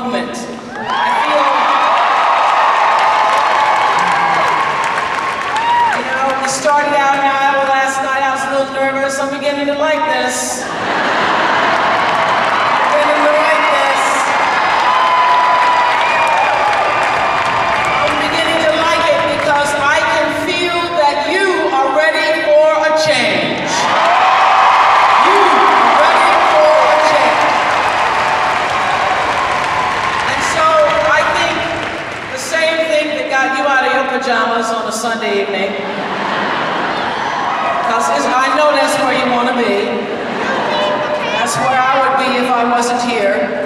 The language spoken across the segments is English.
movement. I feel, we started out in Iowa last night. I was a little nervous. I'm beginning to like this. I'm beginning to like it because I can feel that you are ready for a change. You are ready for a change. And so I think the same thing that got you out of your pajamas on a Sunday evening, because I know that's where you want to be. That's where I would be if I wasn't here.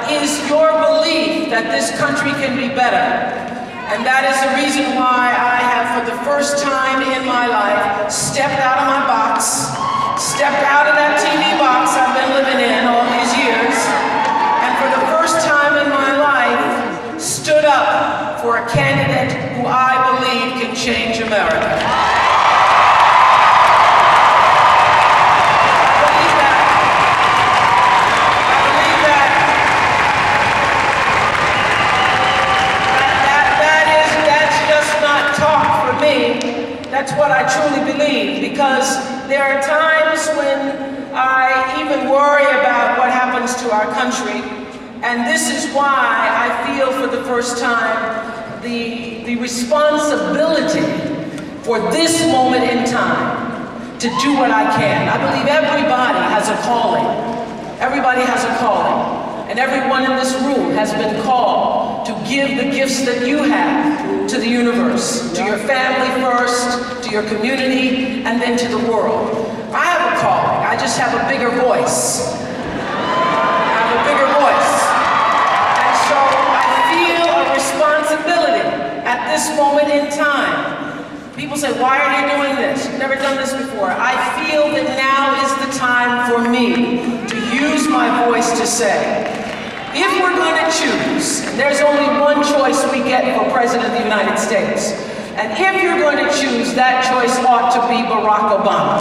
Is your belief that this country can be better. And that is the reason why I have, for the first time in my life, stepped out of my box, stepped out of that TV box I've been living in all these years, and for the first time in my life, stood up for a candidate who I believe can change America. That's what I truly believe, because there are times when I even worry about what happens to our country, and this is why I feel for the first time the responsibility for this moment in time to do what I can. I believe everybody has a calling. Everybody has a calling. And everyone in this room has been called to give the gifts that you have to the universe, to your family first, to your community, and then to the world. I have a calling. I just have a bigger voice. I have a bigger voice. And so I feel a responsibility at this moment in time. People say, why are you doing this? You've never done this before. I feel that now is the time for me to use my voice to say, if we're going to choose, and there's only one choice we get for President of the United States, and if you're going to choose, that choice ought to be Barack Obama.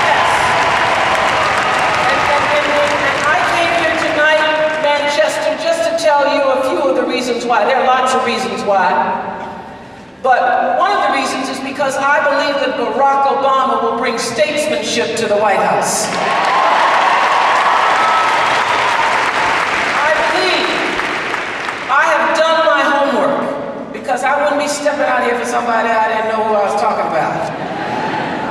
Yes. And I came here tonight, Manchester, just to tell you a few of the reasons why. There are lots of reasons why. But one of the reasons is because I believe that Barack Obama will bring statesmanship to the White House. I believe I have done my homework, because I wouldn't be stepping out here for somebody I didn't know who I was talking about.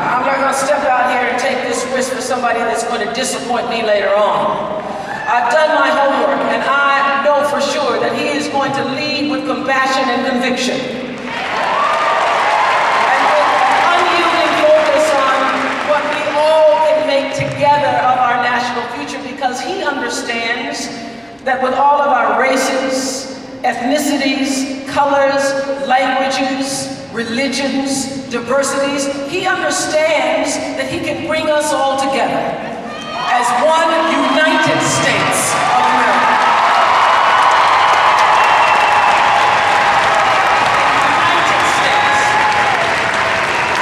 I'm not going to step out here and take this risk for somebody that's going to disappoint me later on. I've done my homework, and I know for sure that he is going to lead with compassion and conviction. Together of our national future, because he understands that with all of our races, ethnicities, colors, languages, religions, diversities, he understands that he can bring us all together as one United States of America. United States.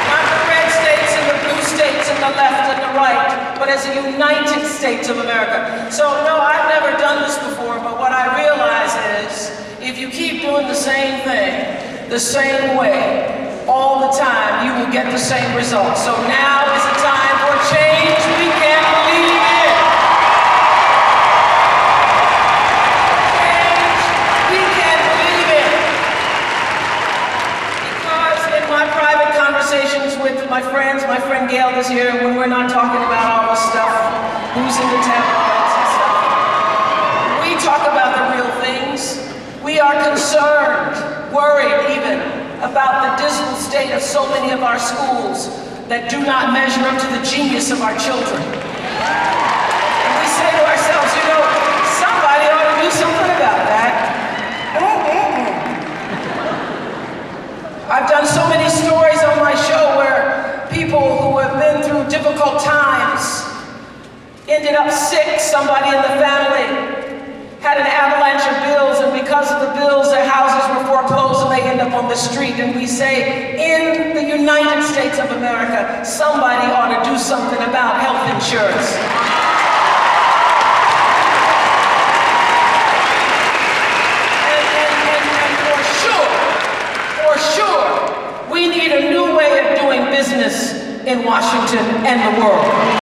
Not the red states and the blue states and the left and the right, but as a United States of America. So no, I've never done this before, but what I realize is, if you keep doing the same thing, the same way, all the time, you will get the same results. So now is a time for change. We can't believe it. Change. We can't believe it. Because in my private conversations with my friend Gail is here, when we're not talking about all this stuff, who's in the tabloids and stuff, we talk about the real things. We are concerned, worried even, about the dismal state of so many of our schools that do not measure up to the genius of our children. And we say to ourselves, somebody ought to do something about that. I've done so many stories on my show where people who have been through difficult times ended up sick. Somebody in the family had an avalanche of bills, and because of the bills, their houses were foreclosed and they end up on the street and we say, in the United States of America, somebody ought to do something about health insurance. And for sure, we need a new way of doing business in Washington and the world.